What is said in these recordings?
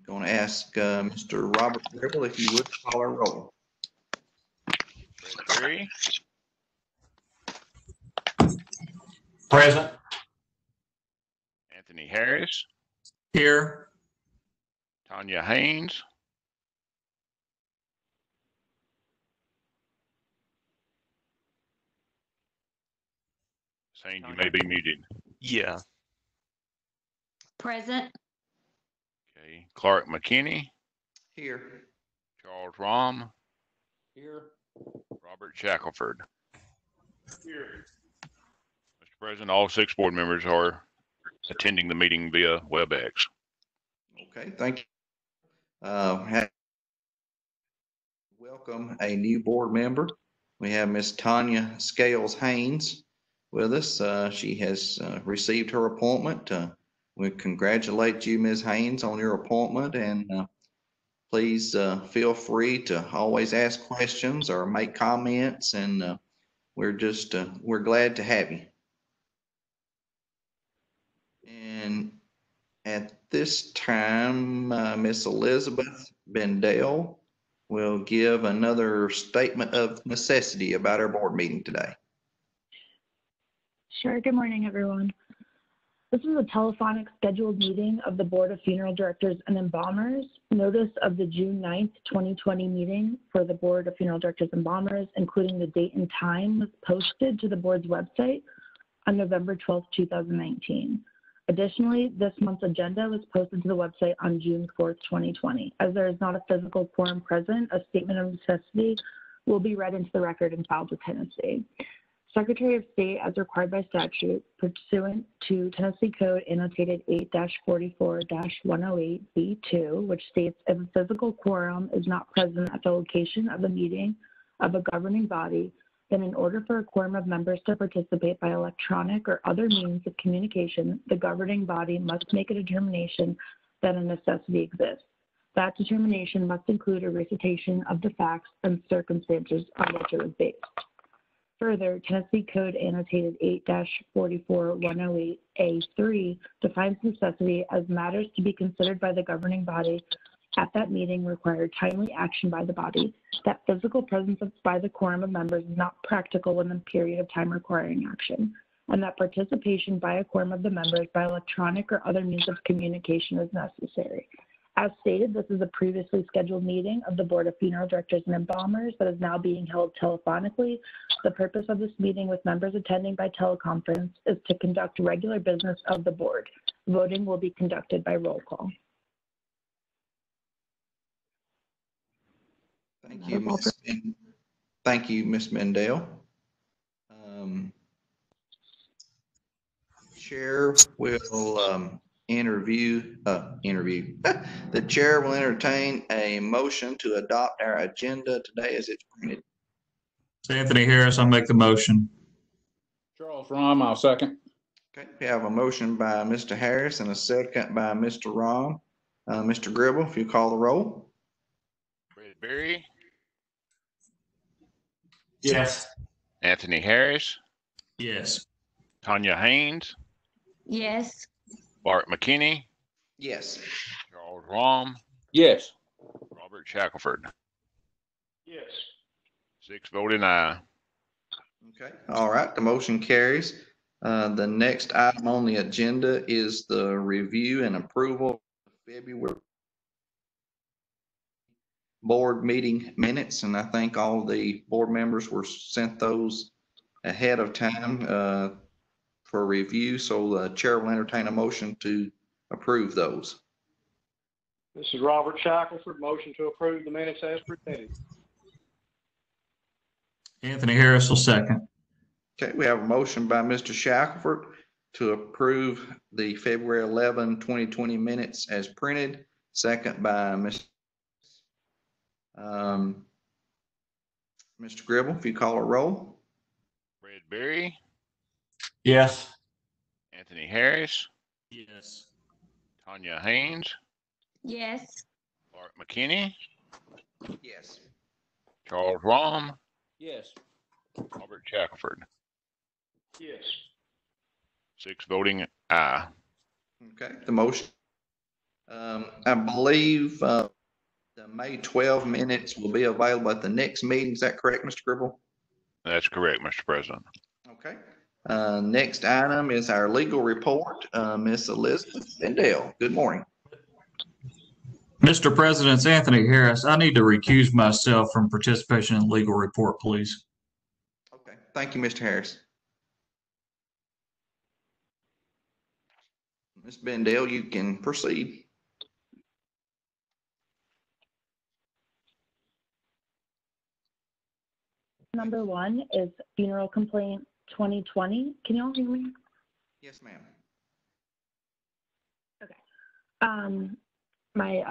Going to ask Mr. Robert Gribble if you would call our roll. Berry. Present. Anthony Harris. Here. Tanya Haynes. Saying you may be muted. Yeah. Present. Okay. Clark McKinney. Here. Charles Rahm. Here. Robert Shackelford. Here. Mr. President, all 6 board members are attending the meeting via WebEx. Okay, thank you. Welcome a new board member. We have Miss Tanya Scales Haynes with us. She has received her appointment. We congratulate you, Ms. Haynes, on your appointment, and please feel free to always ask questions or make comments, and we're glad to have you. And at this time, Miss Elizabeth Bendale will give another statement of necessity about our board meeting today. Sure. Good morning, everyone. This is a telephonic scheduled meeting of the Board of Funeral Directors and Embalmers. Notice of the June 9th, 2020 meeting for the Board of Funeral Directors and Embalmers, including the date and time, was posted to the board's website on November 12th, 2019. Additionally, this month's agenda was posted to the website on June 4th, 2020. As there is not a physical quorum present, a statement of necessity will be read into the record and filed with Tennessee. Secretary of State, as required by statute, pursuant to Tennessee Code annotated 8-44-108B2, which states if a physical quorum is not present at the location of a meeting of a governing body, then in order for a quorum of members to participate by electronic or other means of communication, the governing body must make a determination that a necessity exists. That determination must include a recitation of the facts and circumstances on which it was based. Further, Tennessee Code annotated 8-44-108A3 defines necessity as matters to be considered by the governing body at that meeting require timely action by the body, that physical presence by the quorum of members is not practical within the period of time requiring action, and that participation by a quorum of the members by electronic or other means of communication is necessary. As stated, this is a previously scheduled meeting of the Board of Funeral Directors and Embalmers that is now being held telephonically. The purpose of this meeting with members attending by teleconference is to conduct regular business of the board. Voting will be conducted by roll call. Thank you, Ms. Mendel. Chair will the chair will entertain a motion to adopt our agenda today as it's printed. Anthony Harris, I'll make the motion. Charles Rahm, I'll second. Okay, we have a motion by Mr. Harris and a second by Mr. Rahm. Mr. Gribble, if you call the roll. Berry. Yes. Anthony Harris. Yes. Tanya Haynes. Yes. Clark McKinney. Yes. Charles Rahm. Yes. Robert Shackelford. Yes. 6 voting aye. Okay. All right. The motion carries. The next item on the agenda is the review and approval of February board meeting minutes, and I think all the board members were sent those ahead of time for review. So the chair will entertain a motion to approve those. This is Robert Shackelford. Motion to approve the minutes as presented. Anthony Harris will second. Okay, we have a motion by Mr. Shackelford to approve the February 11, 2020 minutes as printed. Second by Mr. Gribble, if you call a roll. Berry. Yes. Anthony Harris. Yes. Tanya Haynes. Yes. Clark McKinney. Yes. Charles Rahm. Yes. Robert Shackelford. Yes. 6 voting aye. Okay, the motion I believe the May 12 minutes will be available at the next meeting. Is that correct, Mr. Gribble? That's correct, Mr. President. Okay. Next item is our legal report. Miss Elizabeth Bendale, good morning. Mr. President, it's Anthony Harris. I need to recuse myself from participation in the legal report, please. Okay, thank you, Mr. Harris. Ms. Bendale, you can proceed. Number 1 is funeral complaint 2020. Can you all hear me? Yes, ma'am. My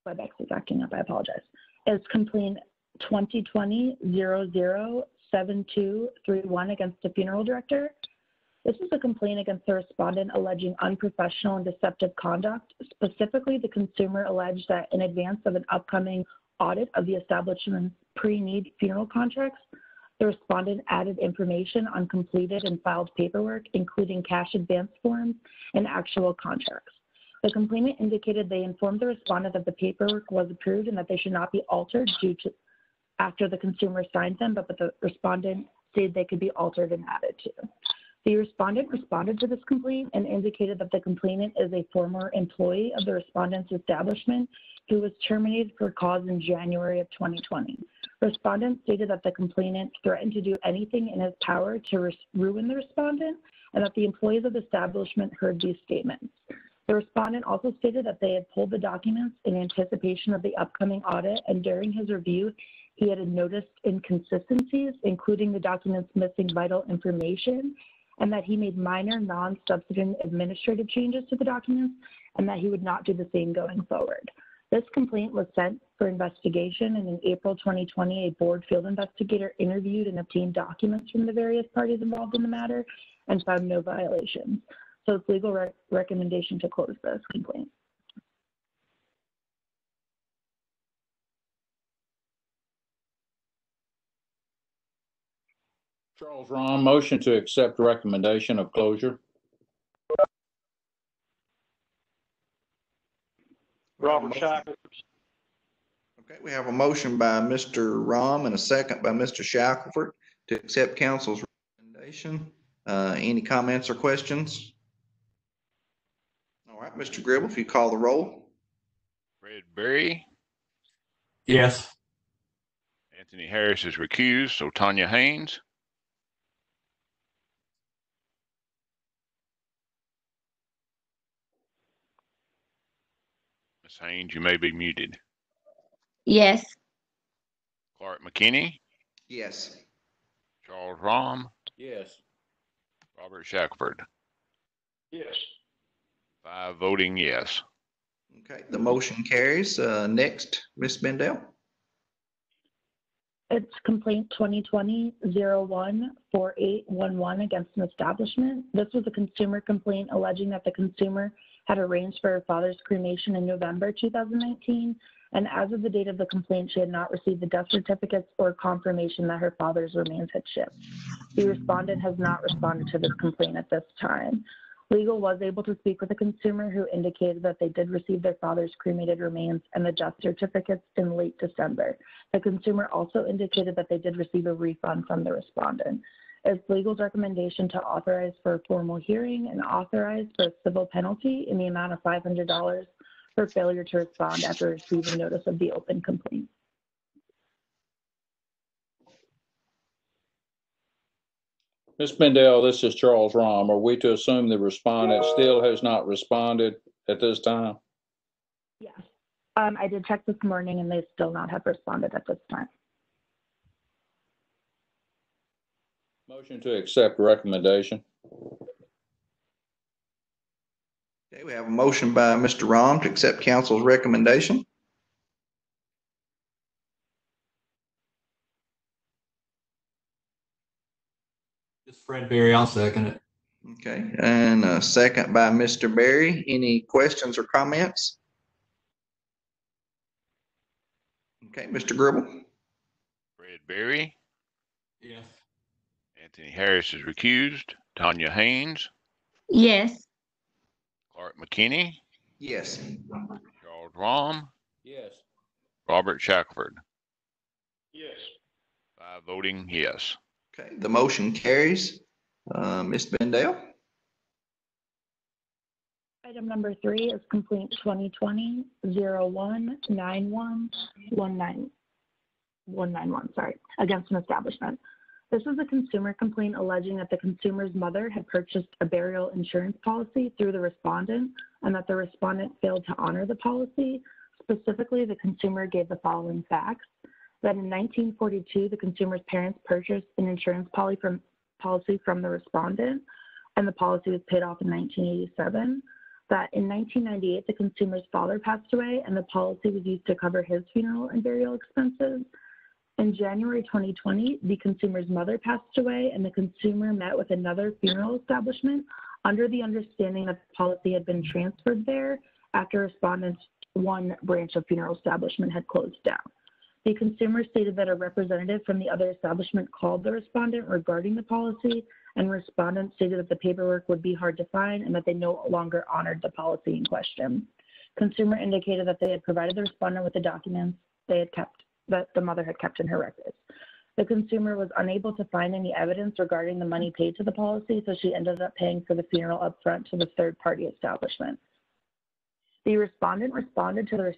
WebEx is acting up. I apologize. It's complaint 2020-007231 against the funeral director. This is a complaint against the respondent alleging unprofessional and deceptive conduct. Specifically, the consumer alleged that in advance of an upcoming audit of the establishment's pre-need funeral contracts, the respondent added information on completed and filed paperwork, including cash advance forms and actual contracts. The complainant indicated they informed the respondent that the paperwork was approved and that they should not be altered due to after the consumer signed them, but the respondent stated they could be altered and added to. The respondent responded to this complaint and indicated that the complainant is a former employee of the respondent's establishment who was terminated for cause in January of 2020. Respondent stated that the complainant threatened to do anything in his power to ruin the respondent and that the employees of the establishment heard these statements. The respondent also stated that they had pulled the documents in anticipation of the upcoming audit, and during his review, he had noticed inconsistencies, including the documents missing vital information, and that he made minor non-substantive administrative changes to the documents, and that he would not do the same going forward. This complaint was sent for investigation, and in April 2020, a board field investigator interviewed and obtained documents from the various parties involved in the matter and found no violations. So it's legal recommendation to close this complaint. Charles Ron, motion to accept recommendation of closure. Robert Shackelford. Okay, we have a motion by Mr. Rom and a second by Mr. Shackelford to accept council's recommendation. Any comments or questions? All right, Mr. Gribble, if you call the roll. Fred Berry, Yes. Anthony Harris is recused, so Tanya Haynes. Ms. Haynes, you may be muted. Yes. Clark McKinney, Yes. Charles Rom, Yes. Robert Shackelford. Yes. 5 voting yes. Okay, the motion carries. Next, Ms. Bendale. It's complaint 2020-014811 against an establishment. This was a consumer complaint alleging that the consumer had arranged for her father's cremation in November 2019, and as of the date of the complaint, she had not received the death certificates or confirmation that her father's remains had shipped. The respondent has not responded to this complaint at this time. Legal was able to speak with a consumer who indicated that they did receive their father's cremated remains and the death certificates in late December. The consumer also indicated that they did receive a refund from the respondent. It's legal's recommendation to authorize for a formal hearing and authorize for a civil penalty in the amount of $500 for failure to respond after receiving notice of the open complaint. Ms. Bendale, this is Charles Rom. Are we to assume the respondent still has not responded at this time? Yes. I did check this morning and they still not have responded at this time. Motion to accept recommendation. Okay, we have a motion by Mr. Rom to accept council's recommendation. It's Fred Berry. I'll second it. Okay, and a second by Mr. Berry. Any questions or comments? Okay, Mr. Gribble. Fred Berry, Yes. Anthony Harris is recused. Tanya Haynes, Yes. Clark McKinney, Yes. Charles Rom, Yes. Robert Shackelford. Yes. 5 voting yes. Okay, the motion carries. Ms. Bendale? Item number 3 is complaint 2020-01-91-191, against an establishment. This is a consumer complaint alleging that the consumer's mother had purchased a burial insurance policy through the respondent and that the respondent failed to honor the policy. Specifically, the consumer gave the following facts: that in 1942, the consumer's parents purchased an insurance policy from the respondent, and the policy was paid off in 1987. That in 1998, the consumer's father passed away, and the policy was used to cover his funeral and burial expenses. In January 2020, the consumer's mother passed away, and the consumer met with another funeral establishment under the understanding that the policy had been transferred there after respondent's one branch of funeral establishment had closed down. The consumer stated that a representative from the other establishment called the respondent regarding the policy, and respondent stated that the paperwork would be hard to find and that they no longer honored the policy in question. Consumer indicated that they had provided the respondent with the documents that the mother had kept in her records. The consumer was unable to find any evidence regarding the money paid to the policy, so she ended up paying for the funeral upfront to the third-party establishment. The respondent responded to the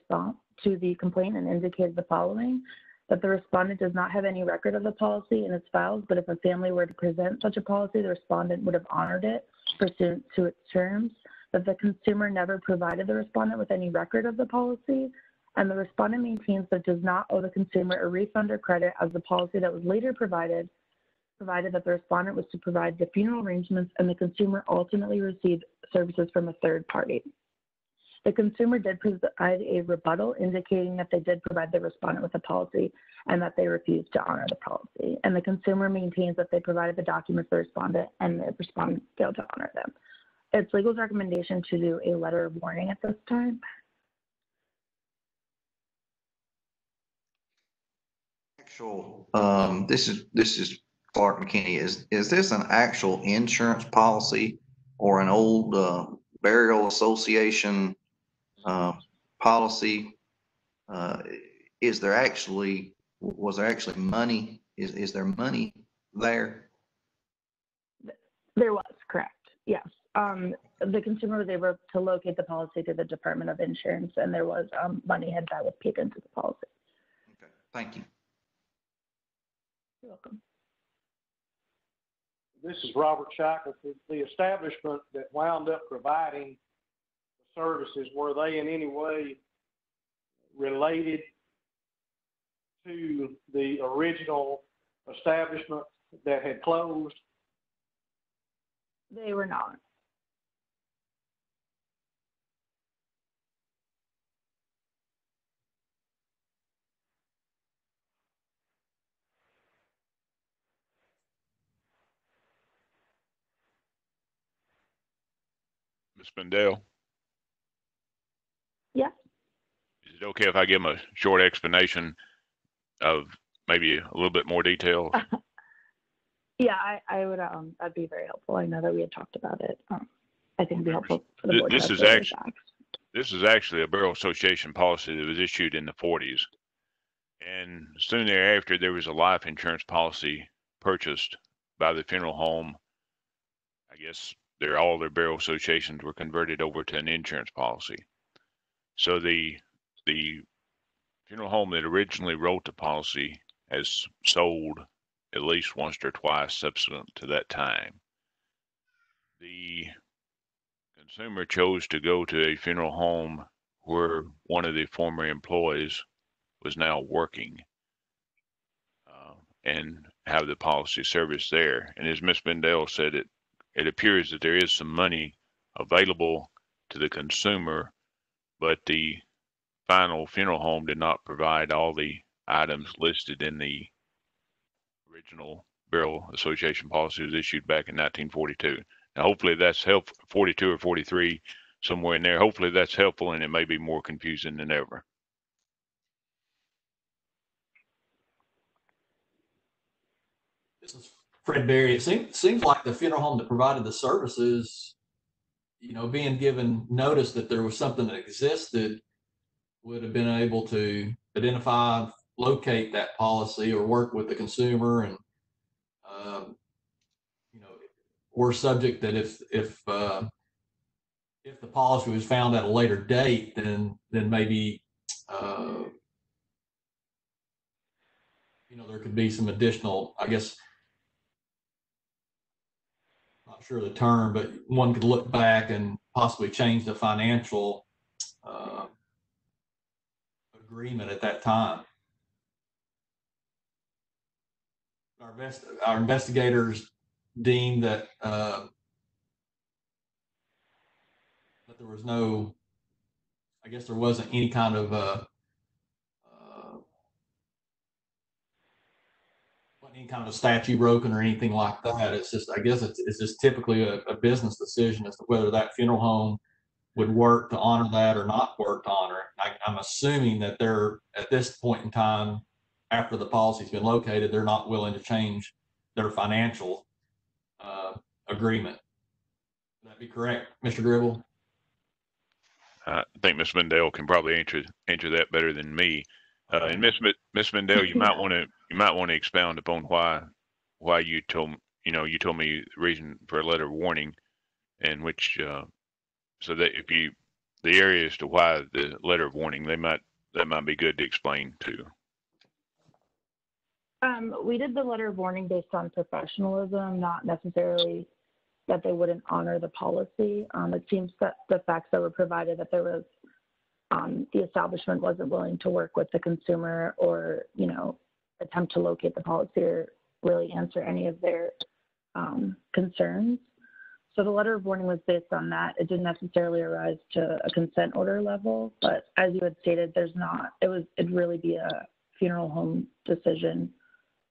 complaint and indicated the following: that the respondent does not have any record of the policy in its files, but if a family were to present such a policy, the respondent would have honored it pursuant to its terms, that the consumer never provided the respondent with any record of the policy, and the respondent maintains that it does not owe the consumer a refund or credit as the policy that was later provided that the respondent was to provide the funeral arrangements and the consumer ultimately received services from a third party. The consumer did provide a rebuttal indicating that they did provide the respondent with a policy and that they refused to honor the policy. And the consumer maintains that they provided the documents to the respondent and the respondent failed to honor them. It's legal's recommendation to do a letter of warning at this time. This is Clark McKinney. Is this an actual insurance policy or an old burial association policy? Was there actually money? Is there money there? There was, correct. Yes. The consumer was able to locate the policy through the Department of Insurance, and there was money that was paid into the policy. Okay, thank you. You're welcome. This is Robert Shackelford. The establishment that wound up providing the services, were they in any way related to the original establishment that had closed? They were not. Ms. Bendale, Yeah. is it okay if I give them a short explanation of maybe a little bit more detail? Yeah, I would. That'd be very helpful. I know that we had talked about it. I think it'd be helpful for the board. This is actually a burial association policy that was issued in the 40s, and soon thereafter there was a life insurance policy purchased by the funeral home. I guess all their burial associations were converted over to an insurance policy. So the funeral home that originally wrote the policy has sold at least once or twice subsequent to that time. The consumer chose to go to a funeral home where one of the former employees was now working and have the policy service there. And as Ms. Bendale said, it appears that there is some money available to the consumer, but the final funeral home did not provide all the items listed in the original burial association policy was issued back in 1942. Now, hopefully that's helpful, 42 or 43, somewhere in there. Hopefully that's helpful, and it may be more confusing than ever. This is Fred Berry. It seems like the funeral home that provided the services being given notice that there was something that existed, would have been able to identify, locate that policy, or work with the consumer. And we're subject that if the policy was found at a later date, then maybe there could be some additional, I guess, not sure of the term, but one could look back and possibly change the financial agreement at that time. Our investigators deemed that that there was no, I guess there wasn't any kind of a statute broken or anything like that. It's just, I guess it's just typically a business decision as to whether that funeral home would work to honor that or not work to honor it. I'm assuming that they're, at this point in time, after the policy's been located, they're not willing to change their financial agreement. Would that be correct, Mr. Gribble? I think Ms. Mendel can probably answer that better than me. And Ms. Mendel, you might want to expound upon why you told me the reason for a letter of warning, and which so that the area as to why the letter of warning, that might be good to explain too. We did the letter of warning based on professionalism, not necessarily that they wouldn't honor the policy. It seems that the facts that were provided, that there was the establishment wasn't willing to work with the consumer or, attempt to locate the policy or really answer any of their concerns. So the letter of warning was based on that. It didn't necessarily arise to a consent order level, but as you had stated, it'd really be a funeral home decision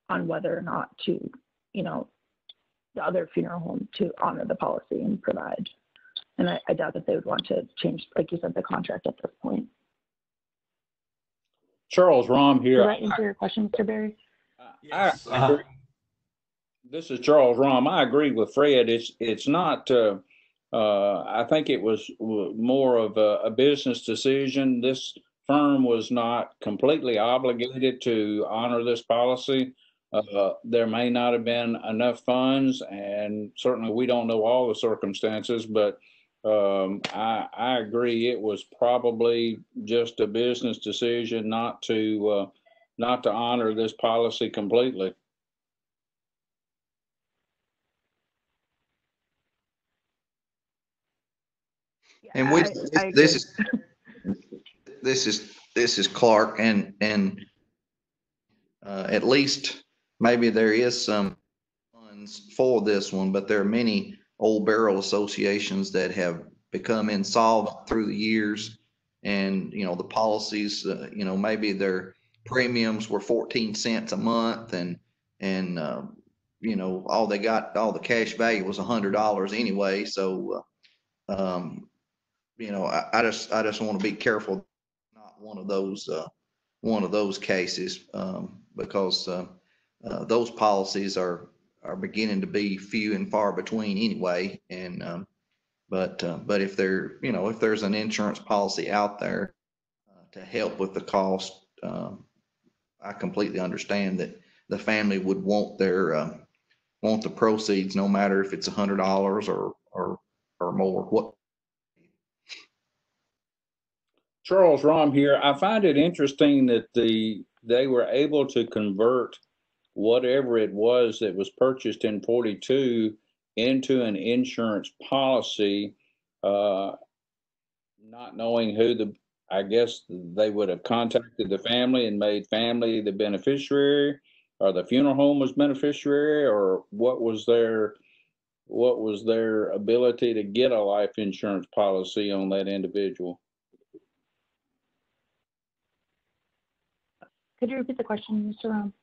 on whether or not to, the other funeral home to honor the policy and provide. And I doubt that they would want to change, like you said, the contract at this point. Charles Rahm here. Does that answer your question, Mr. Berry? Yes. I agree. This is Charles Rahm. I agree with Fred. It's not. I think it was more of a business decision. This firm was not completely obligated to honor this policy. There may not have been enough funds, and certainly we don't know all the circumstances, but I agree it was probably just a business decision not to honor this policy completely. And this is Clark, and at least maybe there is some funds for this one, but there are many old barrel associations that have become insolvent through the years, and the policies, maybe their premiums were 14 cents a month, and all the cash value was $100 anyway. So I just want to be careful, not one of those cases, because those policies are beginning to be few and far between anyway. And but if there's an insurance policy out there to help with the cost, I completely understand that the family would want the proceeds, no matter if it's $100 or more. Charles Rahm here. I find it interesting that they were able to convert whatever it was that was purchased in 42 into an insurance policy, not knowing who I guess they would have contacted the family and made family the beneficiary, or the funeral home was beneficiary, or what was their ability to get a life insurance policy on that individual? Could you repeat the question, Mr. Rahm?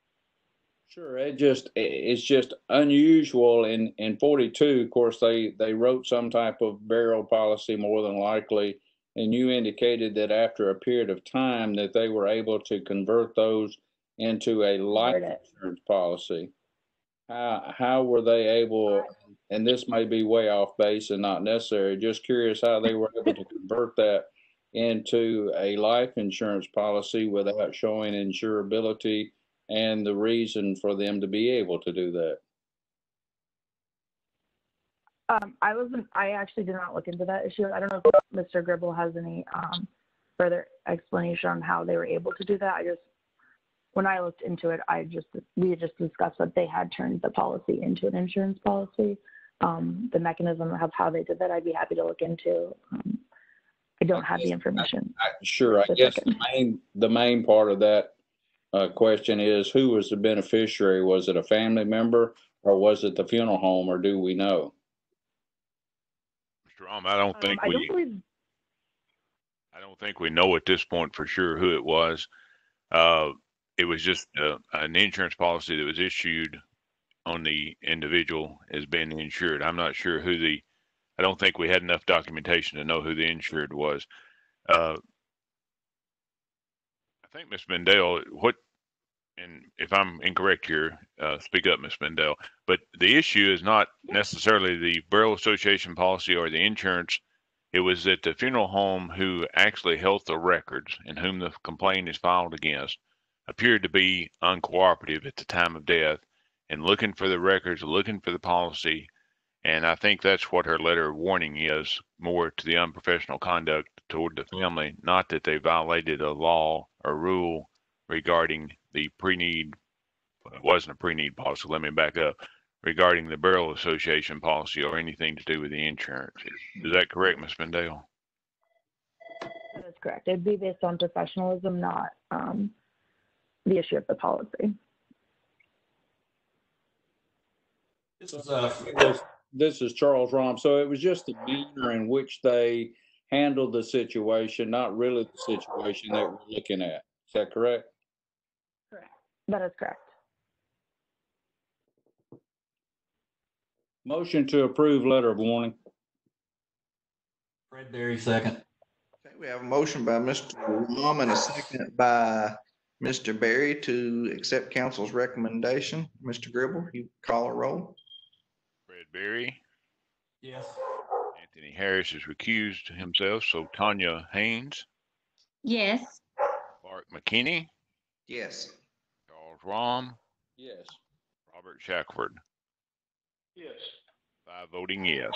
Sure. It's just unusual in 42. Of course, they wrote some type of burial policy more than likely, and you indicated that after a period of time that they were able to convert those into a life insurance policy. How were they able and this may be way off base and not necessary, just curious how they were able to convert that into a life insurance policy without showing insurability and the reason for them to be able to do that. I actually did not look into that issue. I don't know if Mr. Gribble has any further explanation on how they were able to do that. When I looked into it, we had just discussed that they had turned the policy into an insurance policy. The mechanism of how they did that, I'd be happy to look into. I don't have the information. Sure, I guess the main part of that question is, who was the beneficiary? Was it a family member, or was it the funeral home, or do we know? Mr. Rom, I don't think I don't think we know at this point for sure who it was. It was just an insurance policy that was issued on the individual as being insured. I'm not sure I don't think we had enough documentation to know who the insured was. I think Ms. Mendel, and if I'm incorrect here, speak up, Ms. Mendel, but the issue is not necessarily the Borough Association policy or the insurance. It was that the funeral home who actually held the records and whom the complaint is filed against appeared to be uncooperative at the time of death and looking for the records, looking for the policy. And I think that's what her letter of warning is, more to the unprofessional conduct toward the family, not that they violated a law or rule regarding the pre-need. It wasn't a pre-need policy, let me back up, regarding the Borough Association policy or anything to do with the insurance. Is that correct, Ms. Mendel? That is correct. It'd be based on professionalism, not the issue of the policy. This is Charles Rom. So it was just the manner in which they handled the situation, not really the situation that we're looking at. Is that correct? Correct. That is correct. Motion to approve letter of warning. Fred Berry, second. Okay, we have a motion by Mr. Rom and a second by Mr. Berry to accept council's recommendation. Mr. Gribble, you call a roll. Fred Berry. Yes. Anthony Harris has recused himself, so Tanya Haynes. Yes. Clark McKinney. Yes. Charles Rom. Yes. Robert Shackford. Yes. 5 voting yes.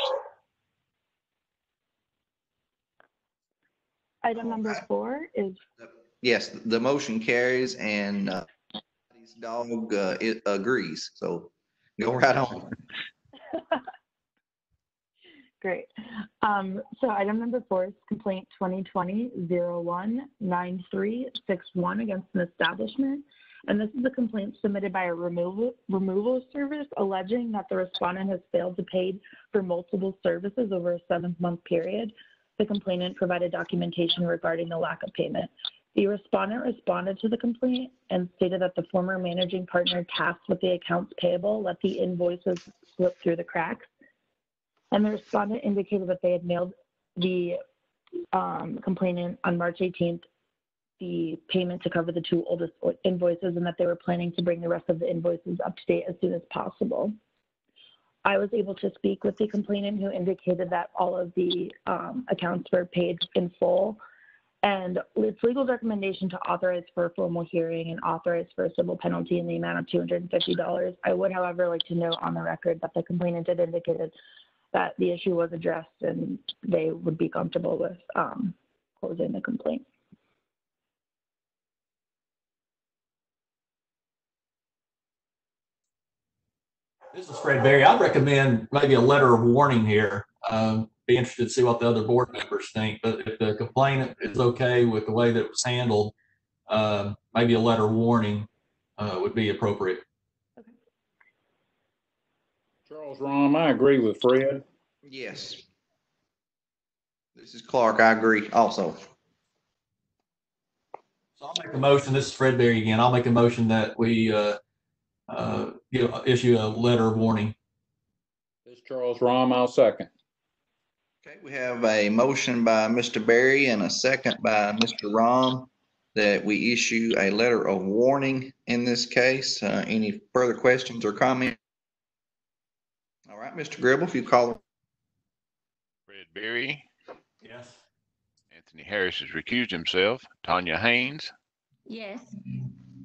Item number 4 is. Yes, the motion carries and his dog it agrees. So go right on. Great. So item number 4 is complaint 2020-01-9361 against an establishment. And this is a complaint submitted by a removal service alleging that the respondent has failed to pay for multiple services over a 7-month period. The complainant provided documentation regarding the lack of payment. The respondent responded to the complaint and stated that the former managing partner tasked with the accounts payable let the invoices slip through the cracks. And the respondent indicated that they had mailed the complainant on March 18th the payment to cover the 2 oldest invoices, and that they were planning to bring the rest of the invoices up to date as soon as possible. I was able to speak with the complainant, who indicated that all of the accounts were paid in full, and its legal recommendation to authorize for a formal hearing and authorize for a civil penalty in the amount of $250. I would, however, like to note on the record that the complainant had indicated that the issue was addressed and they would be comfortable with closing the complaint. This is Fred Berry. I'd recommend maybe a letter of warning here. Be interested to see what the other board members think. But if the complainant is okay with the way that it was handled, maybe a letter of warning would be appropriate. Okay. Charles Rom, I agree with Fred. Yes. This is Clark. I agree also. So I'll make a motion. This is Fred Berry again. I'll make a motion that we issue a letter of warning. This is Charles Rom. I'll second. Okay, we have a motion by Mr. Berry and a second by Mr. Rom that we issue a letter of warning in this case. Any further questions or comments? All right, Mr. Gribble, if you call. Fred Berry. Yes. Anthony Harris has recused himself. Tanya Haynes. Yes.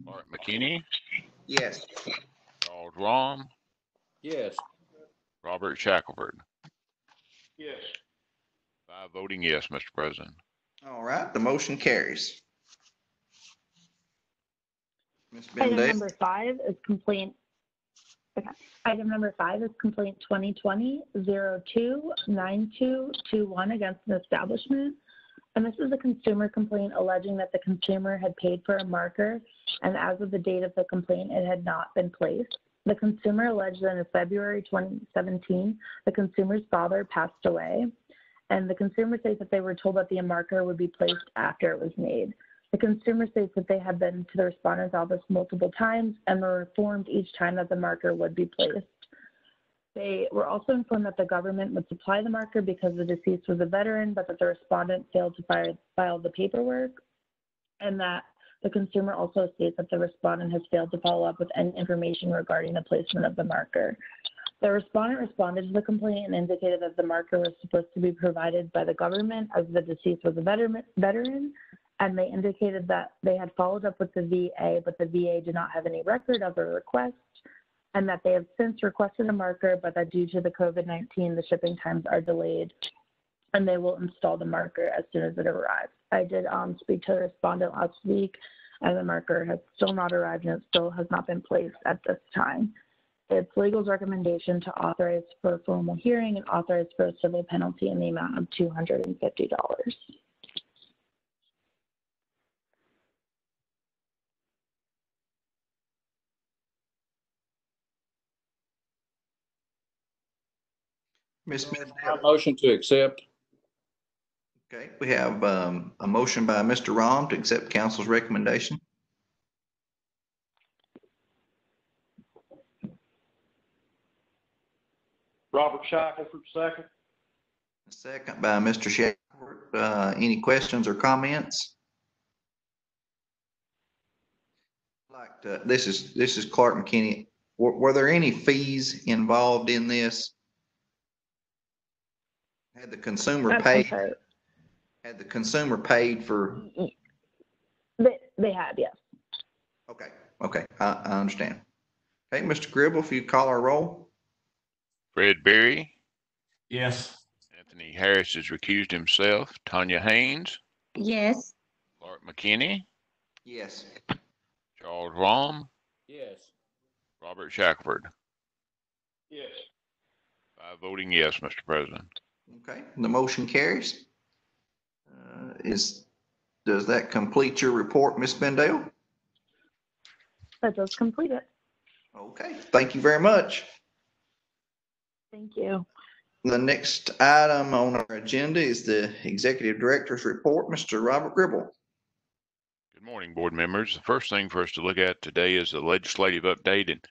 Art McKinney. Yes. Charles Rom. Yes. Robert Shackelford. Yes. 5 voting yes, Mr. President. All right, the motion carries. Ms. Item Bendale. number 5 is complaint. Okay. Item number 5 is complaint 2020-02-9221 against an establishment. And this is a consumer complaint alleging that the consumer had paid for a marker, and as of the date of the complaint, it had not been placed. The consumer alleged that in February 2017, the consumer's father passed away, and the consumer says that they were told that the marker would be placed after it was made. The consumer states that they had been to the respondent's office multiple times and were informed each time that the marker would be placed. They were also informed that the government would supply the marker because the deceased was a veteran, but that the respondent failed to file the paperwork, and that the consumer also states that the respondent has failed to follow up with any information regarding the placement of the marker. The respondent responded to the complaint and indicated that the marker was supposed to be provided by the government as the deceased was a veteran, and they indicated that they had followed up with the VA, but the VA did not have any record of a request, and that they have since requested a marker, but that due to the COVID-19, the shipping times are delayed, and they will install the marker as soon as it arrives. I did speak to the respondent last week, and the marker has still not arrived, and it still has not been placed at this time. It's legal's recommendation to authorize for a formal hearing and authorize for a civil penalty in the amount of $250. Ms. My Bendale. motion to accept. Okay, we have a motion by Mr. Rom to accept council's recommendation. Robert Shackelford, second. A second by Mr. Shackelford. Any questions or comments? This is Clark McKinney. Were there any fees involved in this? Had the consumer paid? Had the consumer paid for? They had, yes. Okay, I understand. Okay, Mr. Gribble, if you call our roll. Fred Berry. Yes. Anthony Harris has recused himself. Tanya Haynes. Yes. Art McKinney. Yes. Charles Rom. Yes. Robert Shackelford. Yes. 5 voting yes, Mr. President. Okay, the motion carries. Does that complete your report, Ms. Bendale? That does complete it. Okay, thank you very much. Thank you. The next item on our agenda is the Executive Director's report. Mr. Robert Gribble. Good morning, board members. The first thing for us to look at today is the legislative update. And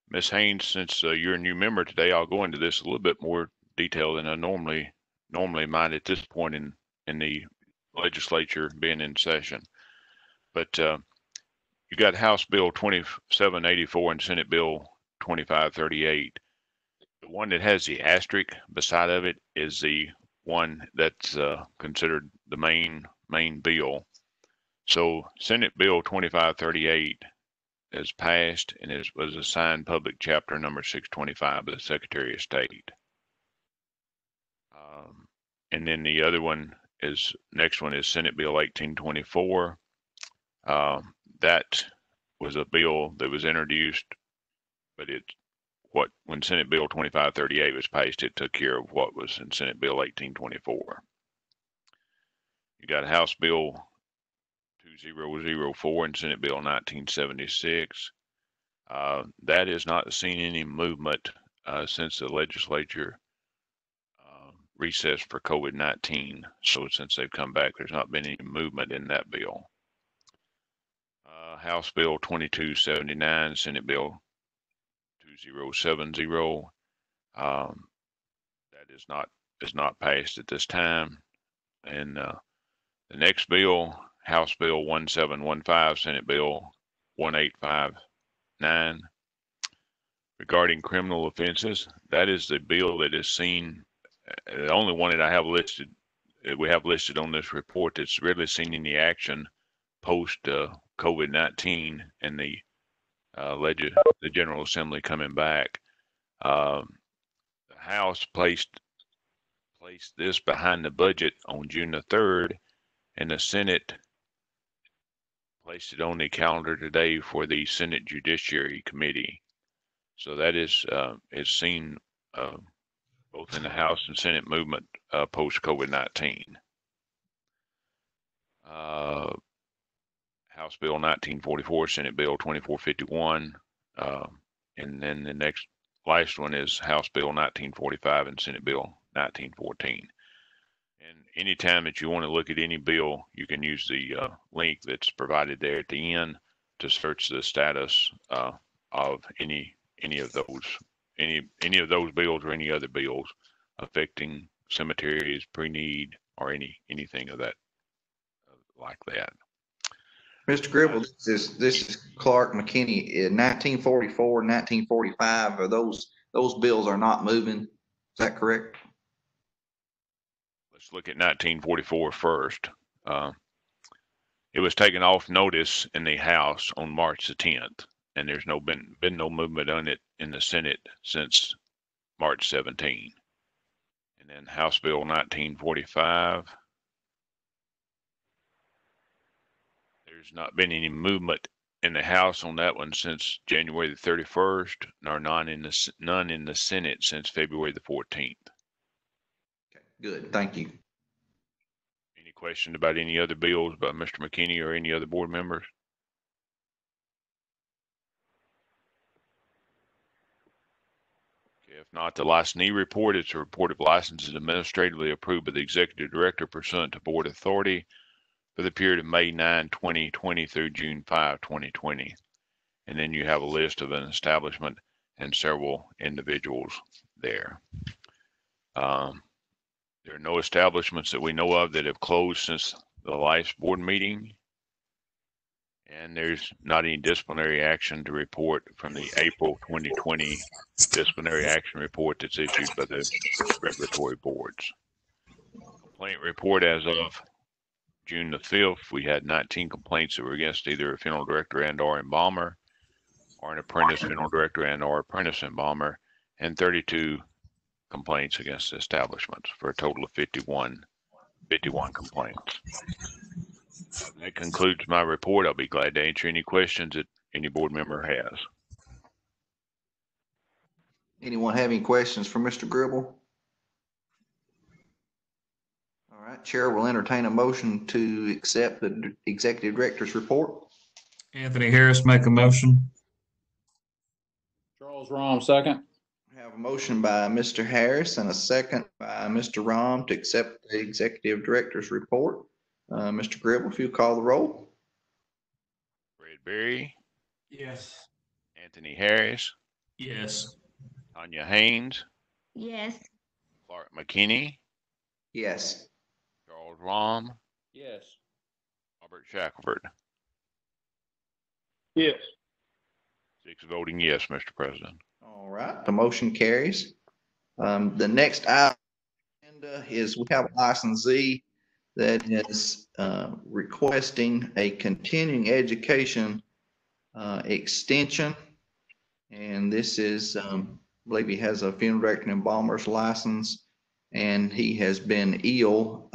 Ms. Haynes, since you're a new member today, I'll go into this a little bit more detail than I normally might at this point in the legislature being in session. But you got House Bill 2784 and Senate Bill 2538. The one that has the asterisk beside of it is the one that's considered the main bill. So Senate Bill 2538 is passed and was assigned public chapter number 625 by the Secretary of State. And then the other one next one is Senate Bill 1824. That was a bill that was introduced, but when Senate Bill 2538 was passed, it took care of what was in Senate Bill 1824. You got House Bill 2004 and Senate Bill 1976. That has not seen any movement since the legislature recessed for COVID-19. So since they've come back, there's not been any movement in that bill. House Bill 2279, Senate Bill 2070. That is not passed at this time. And the next bill, House Bill 1715, Senate Bill 1859. regarding criminal offenses. That is the bill that is seen, the only one that I have listed, we have listed on this report that's really seen any action post COVID-19 and the General Assembly coming back. The House placed this behind the budget on June the 3rd, and the Senate placed it on the calendar today for the Senate Judiciary Committee. So that is seen both in the House and Senate movement post COVID-19. House Bill 1944, Senate Bill 2451, and then the last one is House Bill 1945 and Senate Bill 1914. And anytime that you want to look at any bill, you can use the link that's provided there at the end to search the status of any of those bills or any other bills affecting cemeteries, pre-need, or anything of that like that. Mr. Gribble, this is Clark McKinney. In 1944, 1945, are those bills are not moving. Is that correct? Let's look at 1944 first. It was taken off notice in the House on March the 10th, and there's been no movement on it in the Senate since March 17. And then House Bill 1945. There's not been any movement in the House on that one since January the 31st, nor none in the Senate since February the 14th. Okay, good, thank you. Any questions about any other bills by Mr. McKinney or any other board members? Okay, if not, the licensee report. It's a report of licenses administratively approved by the executive director pursuant to board authority for the period of May 9, 2020 through June 5, 2020. And then you have a list of an establishment and several individuals there. There are no establishments that we know of that have closed since the last board meeting. And there's not any disciplinary action to report from the April 2020 disciplinary action report that's issued by the regulatory boards. Complaint report as of June the 5th, we had 19 complaints that were against either a funeral director and/or embalmer, or an apprentice funeral director and/or apprentice embalmer, and 32 complaints against establishments for a total of 51 complaints. That concludes my report. I'll be glad to answer any questions that any board member has. Anyone have any questions for Mr. Gribble? All right, Chair will entertain a motion to accept the executive director's report. Anthony Harris make a motion. Charles Rom, second. We have a motion by Mr. Harris and a second by Mr. Rom to accept the executive director's report. Mr. Gribble, if you call the roll. Fred Berry. Yes. Anthony Harris. Yes. Tanya Haynes. Yes. Clark McKinney. Yes. Charles Rom. Yes. Robert Shackelford. Yes. 6 voting yes, Mr. President. All right, the motion carries. The next item on the agenda is we have a licensee that is requesting a continuing education extension. And this is, I believe he has a funeral director and embalmer's license, and he has been ill.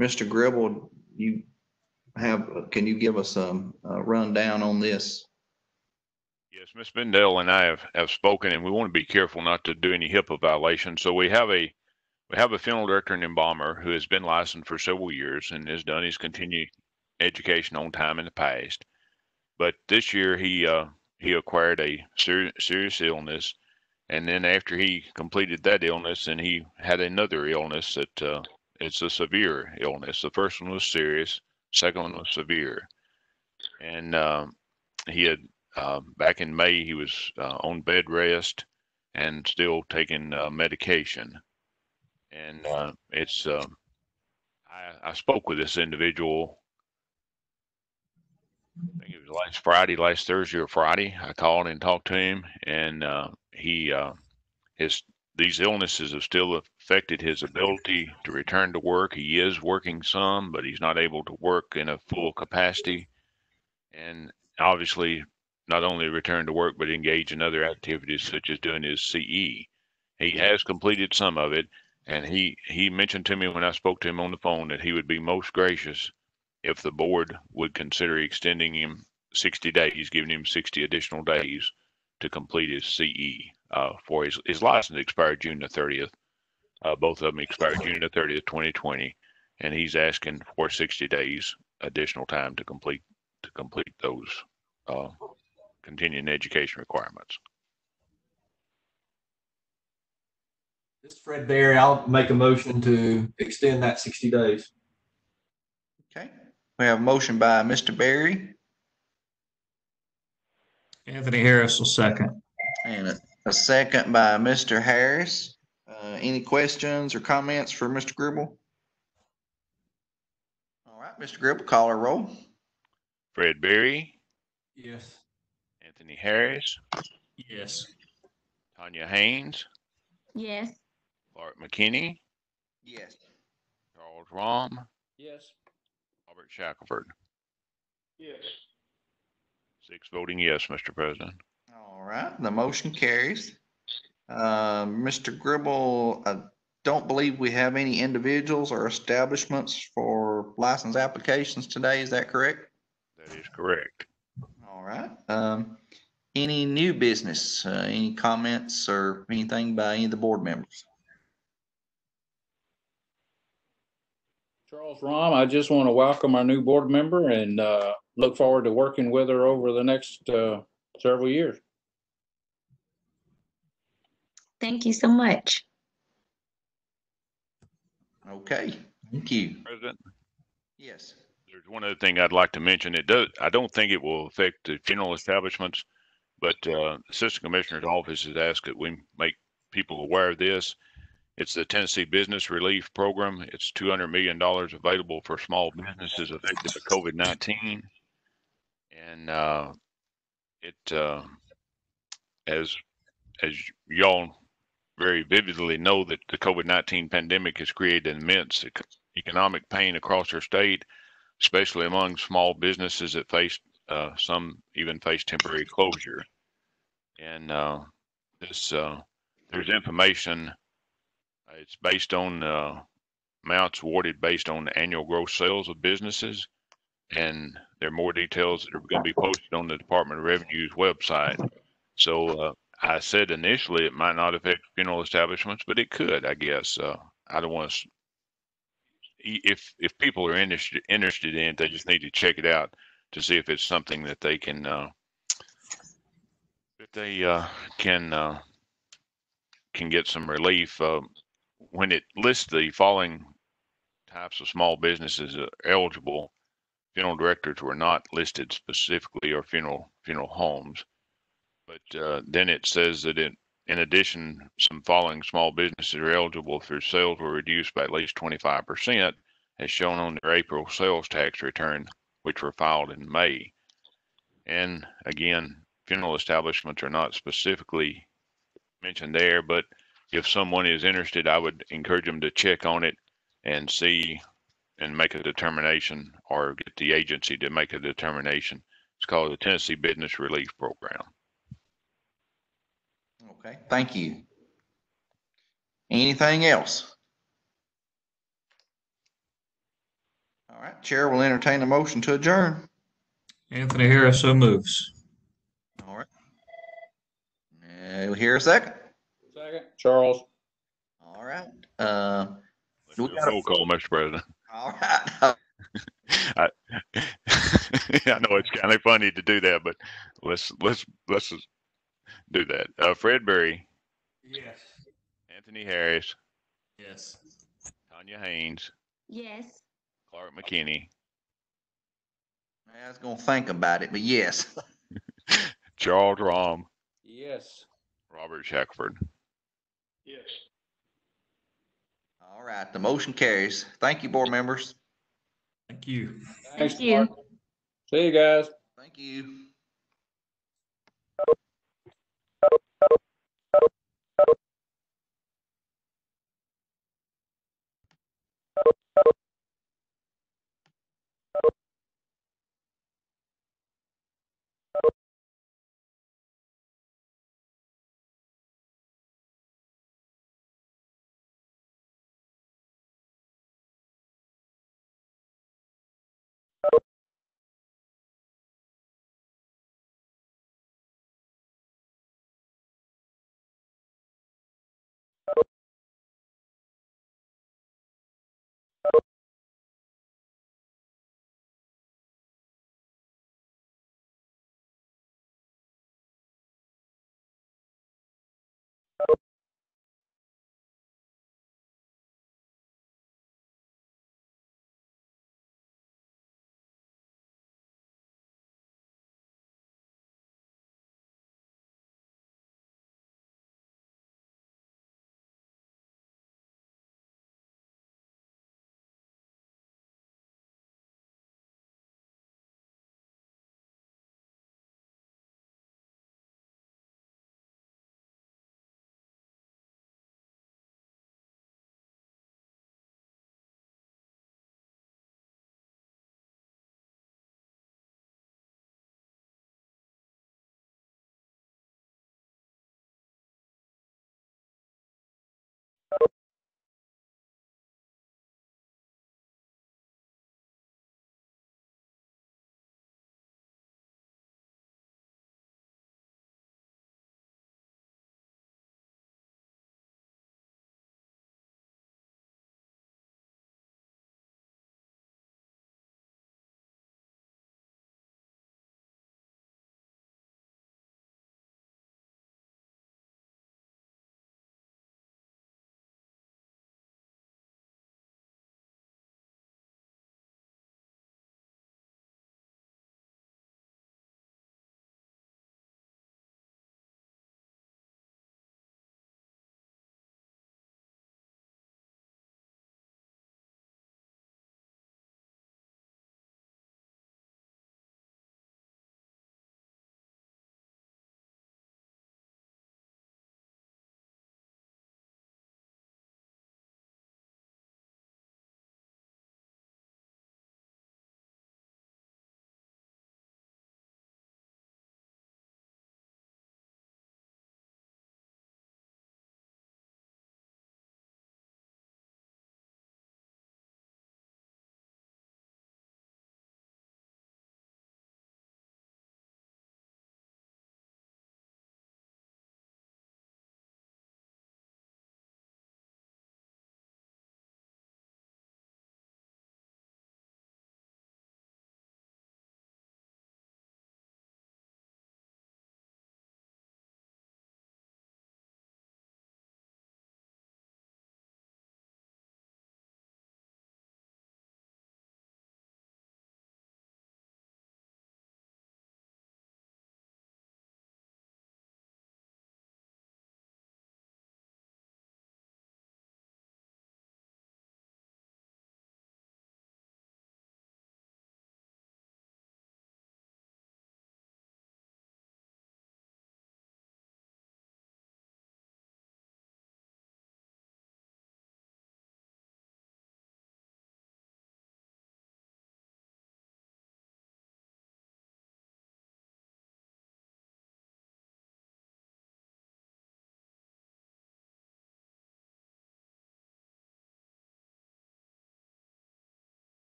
Mr. Gribble, can you give us a rundown on this? Yes, Ms. Bendel and I have spoken, and we want to be careful not to do any HIPAA violations. So we have a funeral director and embalmer who has been licensed for several years and has done his continuing education on time in the past. But this year he acquired a serious illness, and then after he completed that illness, and he had another illness that it's a severe illness. The first one was serious, second one was severe, and he had back in May he was on bed rest and still taking medication. And I spoke with this individual, I think it was last Thursday or Friday. I called and talked to him, and these illnesses have still affected his ability to return to work. He is working some, but he's not able to work in a full capacity, and obviously not only return to work, but engage in other activities such as doing his CE. He has completed some of it, and he mentioned to me when I spoke to him on the phone that he would be most gracious if the board would consider extending him 60 days, giving him 60 additional days to complete his CE. For his license expired June the 30th. Both of them expired June the 30th, 2020, and he's asking for 60 days additional time to complete those continuing education requirements. This is Fred Berry. I'll make a motion to extend that 60 days. Okay, we have a motion by Mr. Berry Anthony Harris will second. and a second by Mr. Harris. Any questions or comments for Mr. Gribble? All right, Mr. Gribble, call our roll. Fred Berry, Yes. Anthony Harris, Yes. Tanya Haynes, Yes. Clark McKinney, Yes. Charles Rahm, Yes. Robert Shackelford. Yes. 6 voting yes, Mr. President. All right, the motion carries. Mr. Gribble, I don't believe we have any individuals or establishments for license applications today. Is that correct? That is correct. All right. Any new business, any comments or anything by any of the board members? Charles Rahm, I just want to welcome our new board member and look forward to working with her over the next several years. Thank you so much. Okay, thank you. President, Yes. there's one other thing I'd like to mention. I don't think it will affect the funeral establishments, but the Assistant Commissioner's Office has asked that we make people aware of this. It's the Tennessee Business Relief Program. It's $200 million available for small businesses affected by COVID-19. And as y'all very vividly know, that the COVID-19 pandemic has created immense economic pain across our state, especially among small businesses that some even face temporary closure. And there's information. It's based on amounts awarded based on the annual gross sales of businesses, and there are more details that are going to be posted on the Department of Revenue's website. So I said initially it might not affect funeral establishments, but it could, I guess. I don't want to. If people are interested in it, they just need to check it out to see if it's something that they can can get some relief. When it lists the following types of small businesses eligible, funeral directors were not listed specifically, or funeral homes. But then it says that in addition, some following small businesses are eligible if their sales were reduced by at least 25%, as shown on their April sales tax return, which were filed in May. And again, funeral establishments are not specifically mentioned there, but if someone is interested, I would encourage them to check on it and see and make a determination, or get the agency to make a determination. It's called the Tennessee Business Relief Program. Okay, thank you. Anything else? All right, Chair will entertain a motion to adjourn. Anthony Harris so moves. All right. We'll hear a second. Second. Charles. All right. Let's do a roll call, Mr. President. All right. I know it's kind of funny to do that, but let's do that. Fred Berry, Yes. Anthony Harris, Yes. Tanya Haynes, Yes. Clark McKinney, I was gonna think about it, but yes. Charles Rahm, Yes. Robert Shackelford. Yes. All right, the motion carries. Thank you, board members. Thank you. Thanks, Thank you. Mark. See you guys. Thank Thank you.